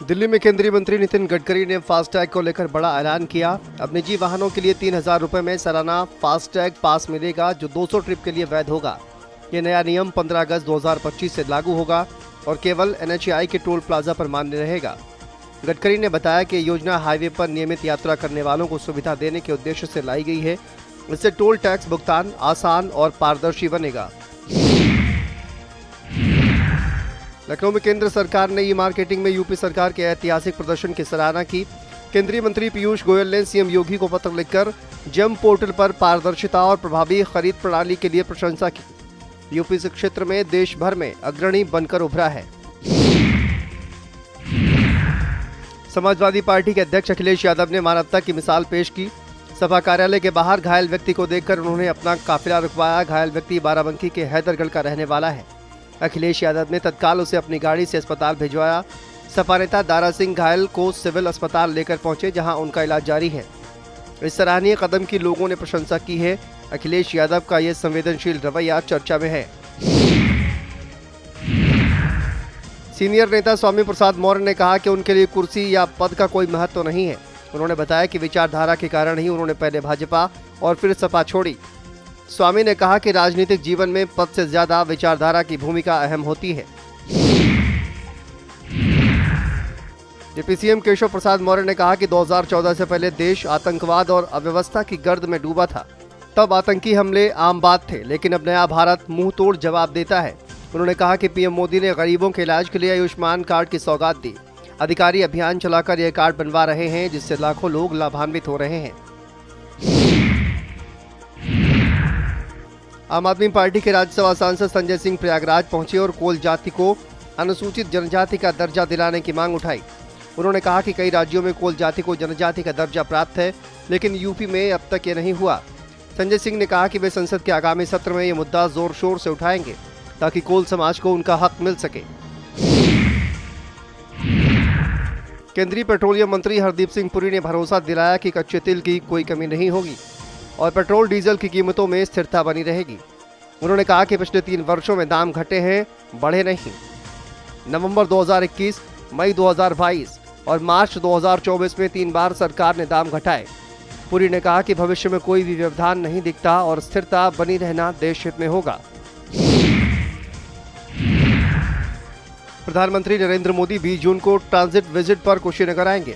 दिल्ली में केंद्रीय मंत्री नितिन गडकरी ने फास्टैग को लेकर बड़ा ऐलान किया। अब निजी वाहनों के लिए 3,000 रुपए में सालाना फास्टैग पास मिलेगा, जो 200 ट्रिप के लिए वैध होगा। ये नया नियम 15 अगस्त 2025 से लागू होगा और केवल NHAI के टोल प्लाजा पर मान्य रहेगा। गडकरी ने बताया कि योजना हाईवे पर नियमित यात्रा करने वालों को सुविधा देने के उद्देश्य से लाई गई है। इससे टोल टैक्स भुगतान आसान और पारदर्शी बनेगा। लखनऊ में केंद्र सरकार ने ई मार्केटिंग में यूपी सरकार के ऐतिहासिक प्रदर्शन की सराहना की। केंद्रीय मंत्री पीयूष गोयल ने सीएम योगी को पत्र लिखकर जेम पोर्टल पर पारदर्शिता और प्रभावी खरीद प्रणाली के लिए प्रशंसा की। यूपी इस क्षेत्र में देश भर में अग्रणी बनकर उभरा है। समाजवादी पार्टी के अध्यक्ष अखिलेश यादव ने मानवता की मिसाल पेश की। सभा कार्यालय के बाहर घायल व्यक्ति को देखकर उन्होंने अपना काफिला रुकवाया। घायल व्यक्ति बाराबंकी के हैदरगढ़ का रहने वाला है। अखिलेश यादव ने तत्काल उसे अपनी गाड़ी से अस्पताल भिजवाया। सपा नेता दारा सिंह घायल को सिविल अस्पताल लेकर पहुंचे, जहां उनका इलाज जारी है। इस सराहनीय कदम की लोगों ने प्रशंसा की है। अखिलेश यादव का यह संवेदनशील रवैया चर्चा में है। सीनियर नेता स्वामी प्रसाद मौर्य ने कहा कि उनके लिए कुर्सी या पद का कोई महत्व नहीं है। उन्होंने बताया कि विचारधारा के कारण ही उन्होंने पहले भाजपा और फिर सपा छोड़ी। स्वामी ने कहा कि राजनीतिक जीवन में पद से ज्यादा विचारधारा की भूमिका अहम होती है। डिप्टी सीएम केशव प्रसाद मौर्य ने कहा कि 2014 से पहले देश आतंकवाद और अव्यवस्था की गर्द में डूबा था। तब आतंकी हमले आम बात थे, लेकिन अब नया भारत मुंह तोड़ जवाब देता है। उन्होंने कहा कि पीएम मोदी ने गरीबों के इलाज के लिए आयुष्मान कार्ड की सौगात दी। अधिकारी अभियान चलाकर यह कार्ड बनवा रहे हैं, जिससे लाखों लोग लाभान्वित हो रहे हैं। आम आदमी पार्टी के राज्यसभा सांसद संजय सिंह प्रयागराज पहुंचे और कोल जाति को अनुसूचित जनजाति का दर्जा दिलाने की मांग उठाई। उन्होंने कहा कि कई राज्यों में कोल जाति को जनजाति का दर्जा प्राप्त है, लेकिन यूपी में अब तक ये नहीं हुआ। संजय सिंह ने कहा कि वे संसद के आगामी सत्र में ये मुद्दा जोर शोर से उठाएंगे, ताकि कोल समाज को उनका हक मिल सके। केंद्रीय पेट्रोलियम मंत्री हरदीप सिंह पुरी ने भरोसा दिलाया कि कच्चे तेल की कोई कमी नहीं होगी और पेट्रोल डीजल की कीमतों में स्थिरता बनी रहेगी। उन्होंने कहा कि पिछले 3 वर्षों में दाम घटे हैं, बढ़े नहीं। नवंबर 2021, मई 2022 और मार्च 2024 में 3 बार सरकार ने दाम घटाए। पुरी ने कहा कि भविष्य में कोई भी व्यवधान नहीं दिखता और स्थिरता बनी रहना देश हित में होगा। प्रधानमंत्री नरेंद्र मोदी 20 जून को ट्रांजिट विजिट पर कुशीनगर आएंगे।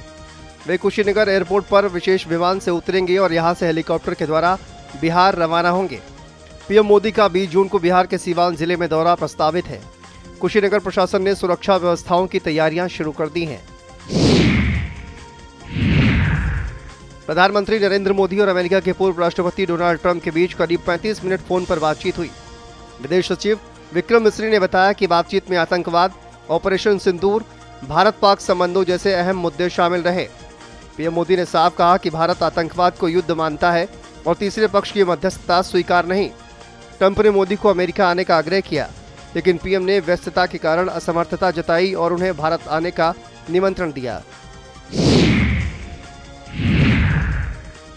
वे कुशीनगर एयरपोर्ट पर विशेष विमान से उतरेंगे और यहां से हेलीकॉप्टर के द्वारा बिहार रवाना होंगे। पीएम मोदी का 20 जून को बिहार के सीवान जिले में दौरा प्रस्तावित है। कुशीनगर प्रशासन ने सुरक्षा व्यवस्थाओं की तैयारियां शुरू कर दी हैं। प्रधानमंत्री नरेंद्र मोदी और अमेरिका के पूर्व राष्ट्रपति डोनाल्ड ट्रंप के बीच करीब 35 मिनट फोन पर बातचीत हुई। विदेश सचिव विक्रम मिस्री ने बताया कि बातचीत में आतंकवाद, ऑपरेशन सिंदूर, भारत पाक संबंधों जैसे अहम मुद्दे शामिल रहे। पीएम मोदी ने साफ कहा कि भारत आतंकवाद को युद्ध मानता है और तीसरे पक्ष की मध्यस्थता स्वीकार नहीं। ट्रंप ने मोदी को अमेरिका आने का आग्रह किया, लेकिन पीएम ने व्यस्तता के कारण असमर्थता जताई और उन्हें भारत आने का निमंत्रण दिया।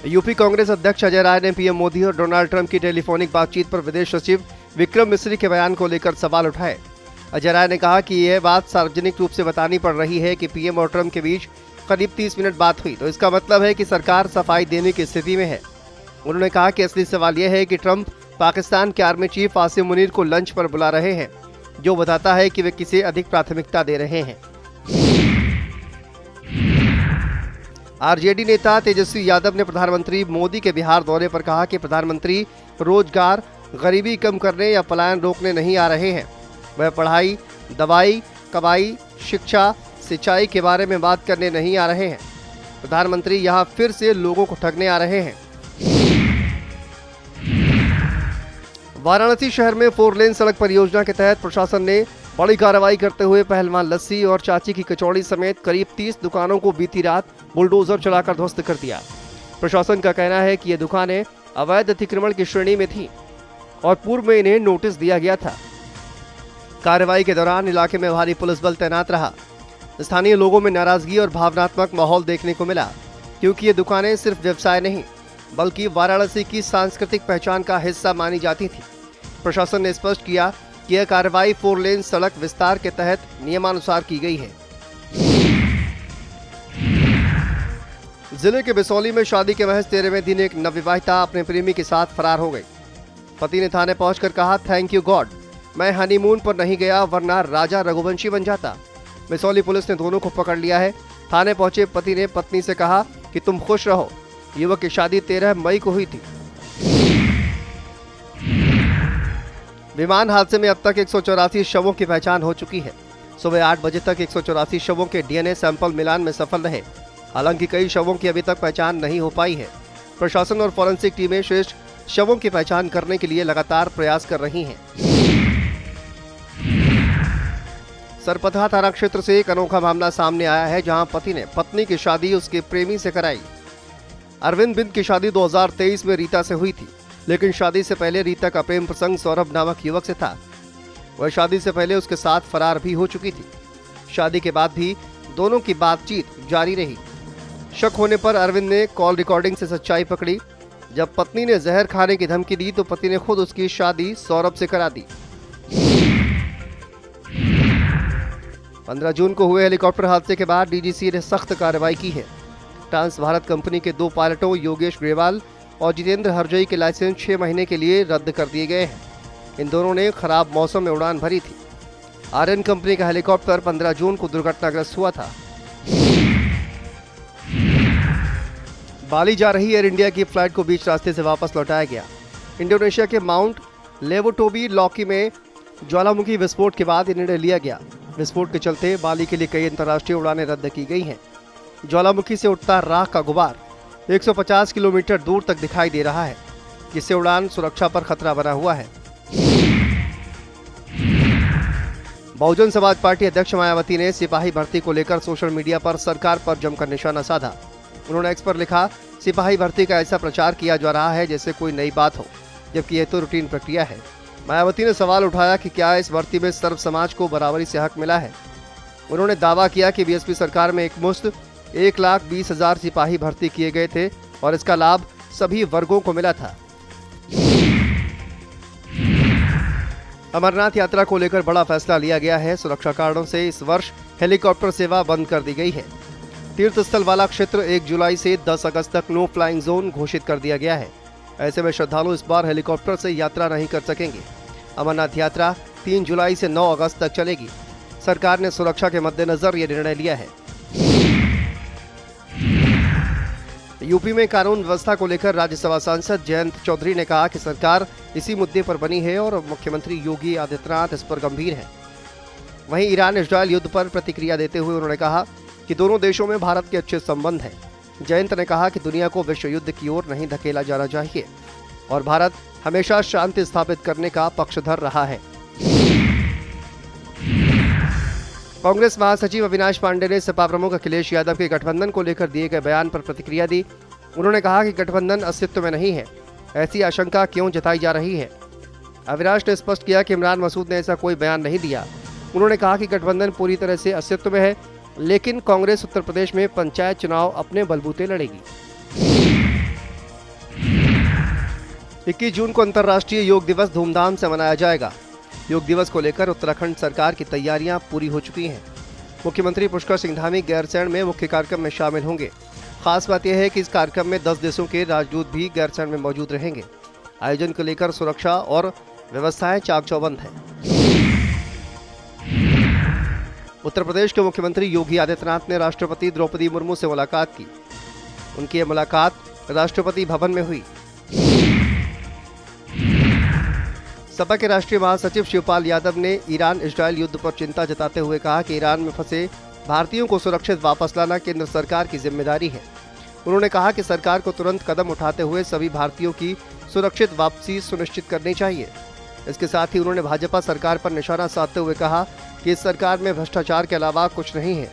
यूपी कांग्रेस अध्यक्ष अजय राय ने पीएम मोदी और डोनाल्ड ट्रंप की टेलीफोनिक बातचीत पर विदेश सचिव विक्रम मिस्री के बयान को लेकर सवाल उठाए। अजय राय ने कहा कि यह बात सार्वजनिक रूप से बतानी पड़ रही है कि पीएम और ट्रंप के बीच करीब 30 मिनट बात हुई, तो इसका मतलब है कि सरकार सफाई देने की स्थिति में है। उन्होंने कहा कि असली सवाल यह है कि ट्रंप पाकिस्तान के आर्मी चीफ आसिम मुनीर को लंच पर बुला रहे हैं, जो बताता है कि वे किसे अधिक प्राथमिकता दे रहे हैं। आरजेडी नेता तेजस्वी यादव ने प्रधानमंत्री मोदी के बिहार दौरे पर कहा कि प्रधानमंत्री रोजगार, गरीबी कम करने या पलायन रोकने नहीं आ रहे हैं। वह पढ़ाई, दवाई, कमाई, शिक्षा, सिंचाई के बारे में बात करने नहीं आ रहे हैं। प्रधानमंत्री यहां फिर से लोगों को ठगने आ रहे हैं। वाराणसी शहर में 4 लेन सड़क परियोजना के तहत प्रशासन ने बड़ी कार्रवाई करते हुए पहलवान लस्सी और चाची की कचौड़ी समेत करीब 30 दुकानों को बीती रात बुलडोजर चलाकर ध्वस्त कर दिया। प्रशासन का कहना है कि ये दुकानें अवैध अतिक्रमण की श्रेणी में थीं और पूर्व में इन्हें नोटिस दिया गया था। कार्रवाई के दौरान इलाके में भारी पुलिस बल तैनात रहा। स्थानीय लोगों में नाराजगी और भावनात्मक माहौल देखने को मिला, क्योंकि ये दुकानें सिर्फ व्यवसाय नहीं बल्कि वाराणसी की सांस्कृतिक पहचान का हिस्सा मानी जाती थी। प्रशासन ने स्पष्ट किया कि यह कार्रवाई 4 लेन सड़क विस्तार के तहत नियमानुसार की गई है। जिले के बिसौली में शादी के महज 13वें दिन एक नवविवाहिता अपने प्रेमी के साथ फरार हो गई। पति ने थाने पहुंचकर कहा, थैंक यू गॉड, मैं हनीमून पर नहीं गया वरना राजा रघुवंशी बन जाता। बिसौली पुलिस ने दोनों को पकड़ लिया है। थाने पहुंचे पति ने पत्नी से कहा कि तुम खुश रहो। युवक की शादी 13 मई को हुई थी। विमान हादसे में अब तक 184 शवों की पहचान हो चुकी है। सुबह 8 बजे तक 184 शवों के डीएनए सैंपल मिलान में सफल रहे। हालांकि कई शवों की अभी तक पहचान नहीं हो पाई है। प्रशासन और फॉरेंसिक टीमें शेष शवों की पहचान करने के लिए लगातार प्रयास कर रही हैं। सरपथा थाना क्षेत्र से एक अनोखा मामला सामने आया है, जहां पति ने पत्नी की शादी उसके प्रेमी से कराई। अरविंद बिंद की शादी 2023 में रीता से हुई थी, लेकिन शादी से पहले रीता का प्रेम प्रसंग सौरभ नामक युवक से था। वह शादी से पहले उसके साथ फरार भी हो चुकी थी। शादी के बाद भी दोनों की बातचीत जारी रही। शक होने पर अरविंद ने कॉल रिकॉर्डिंग से सच्चाई पकड़ी। जब पत्नी ने जहर खाने की धमकी दी तो पति ने खुद उसकी शादी सौरभ से करा दी। 15 जून को हुए हेलीकॉप्टर हादसे के बाद डीजीसी ने सख्त कार्रवाई की है। ट्रांस भारत कंपनी के 2 पायलटों योगेश ग्रेवाल और जितेंद्र हरजई के लाइसेंस 6 महीने के लिए रद्द कर दिए गए हैं। इन दोनों ने खराब मौसम में उड़ान भरी थी। आर्यन कंपनी का हेलीकॉप्टर 15 जून को दुर्घटनाग्रस्त हुआ था। बाली जा रही एयर इंडिया की फ्लाइट को बीच रास्ते से वापस लौटाया गया। इंडोनेशिया के माउंट लेवोटोबी लॉकी में ज्वालामुखी विस्फोट के बाद यह निर्णय लिया गया। विस्फोट के चलते बाली के लिए कई अंतर्राष्ट्रीय उड़ानें रद्द की गई हैं। ज्वालामुखी से उठता राख का गुबार 150 किलोमीटर दूर तक दिखाई दे रहा है, जिससे उड़ान सुरक्षा पर खतरा बना हुआ है। बहुजन समाज पार्टी अध्यक्ष मायावती ने सिपाही भर्ती को लेकर सोशल मीडिया पर सरकार पर जमकर निशाना साधा। उन्होंने एक्स पर लिखा, सिपाही भर्ती का ऐसा प्रचार किया जा रहा है जैसे कोई नई बात हो, जबकि यह तो रूटीन प्रक्रिया है। मायावती ने सवाल उठाया कि क्या इस भर्ती में सर्व समाज को बराबरी से हक मिला है। उन्होंने दावा किया कि बीएसपी सरकार में एकमुश्त 1,20,000 सिपाही भर्ती किए गए थे और इसका लाभ सभी वर्गों को मिला था। अमरनाथ यात्रा को लेकर बड़ा फैसला लिया गया है। सुरक्षा कारणों से इस वर्ष हेलीकॉप्टर सेवा बंद कर दी गई है। तीर्थ स्थल वाला क्षेत्र 1 जुलाई से 10 अगस्त तक नो फ्लाइंग जोन घोषित कर दिया गया है। ऐसे में श्रद्धालु इस बार हेलीकॉप्टर से यात्रा नहीं कर सकेंगे। अमरनाथ यात्रा 3 जुलाई से 9 अगस्त तक चलेगी। सरकार ने सुरक्षा के मद्देनजर यह निर्णय लिया है। यूपी में कानून व्यवस्था को लेकर राज्यसभा सांसद जयंत चौधरी ने कहा कि सरकार इसी मुद्दे पर बनी है और मुख्यमंत्री योगी आदित्यनाथ इस पर गंभीर हैं। वहीं ईरान इजरायल युद्ध पर प्रतिक्रिया देते हुए उन्होंने कहा कि दोनों देशों में भारत के अच्छे संबंध हैं। जयंत ने कहा कि दुनिया को विश्व युद्ध की ओर नहीं धकेला जाना चाहिए और भारत हमेशा शांति स्थापित करने का पक्षधर रहा है। कांग्रेस महासचिव अविनाश पांडे ने सपा प्रमुख अखिलेश यादव के गठबंधन को लेकर दिए गए बयान पर प्रतिक्रिया दी। उन्होंने कहा कि गठबंधन अस्तित्व में नहीं है, ऐसी आशंका क्यों जताई जा रही है। अविनाश ने स्पष्ट किया कि इमरान मसूद ने ऐसा कोई बयान नहीं दिया। उन्होंने कहा कि गठबंधन पूरी तरह से अस्तित्व में है, लेकिन कांग्रेस उत्तर प्रदेश में पंचायत चुनाव अपने बलबूते लड़ेगी। 21 जून को अंतर्राष्ट्रीय योग दिवस धूमधाम से मनाया जाएगा। योग दिवस को लेकर उत्तराखंड सरकार की तैयारियां पूरी हो चुकी हैं। मुख्यमंत्री पुष्कर सिंह धामी गैरसैंण में मुख्य कार्यक्रम में शामिल होंगे। खास बात यह है कि इस कार्यक्रम में 10 देशों के राजदूत भी गैरसैंण में मौजूद रहेंगे। आयोजन को लेकर सुरक्षा और व्यवस्थाएं चाक चौबंद हैं। उत्तर प्रदेश के मुख्यमंत्री योगी आदित्यनाथ ने राष्ट्रपति द्रौपदी मुर्मू से मुलाकात की। उनकी यह मुलाकात राष्ट्रपति भवन में हुई। सपा के राष्ट्रीय महासचिव शिवपाल यादव ने ईरान इजरायल युद्ध पर चिंता जताते हुए कहा कि ईरान में फंसे भारतीयों को सुरक्षित वापस लाना केंद्र सरकार की जिम्मेदारी है। उन्होंने कहा कि सरकार को तुरंत कदम उठाते हुए सभी भारतीयों की सुरक्षित वापसी सुनिश्चित करनी चाहिए। इसके साथ ही उन्होंने भाजपा सरकार पर निशाना साधते हुए कहा कि इस सरकार में भ्रष्टाचार के अलावा कुछ नहीं है।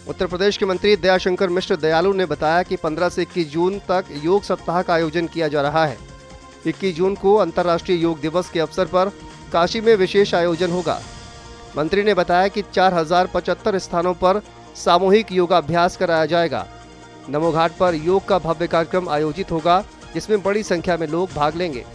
उत्तर प्रदेश के मंत्री दयाशंकर मिश्र दयालु ने बताया कि 15 से 21 जून तक योग सप्ताह का आयोजन किया जा रहा है। 21 जून को अंतर्राष्ट्रीय योग दिवस के अवसर पर काशी में विशेष आयोजन होगा। मंत्री ने बताया कि 4075 स्थानों पर सामूहिक योगाभ्यास कराया जाएगा। नमो घाट पर योग का भव्य कार्यक्रम आयोजित होगा, जिसमें बड़ी संख्या में लोग भाग लेंगे।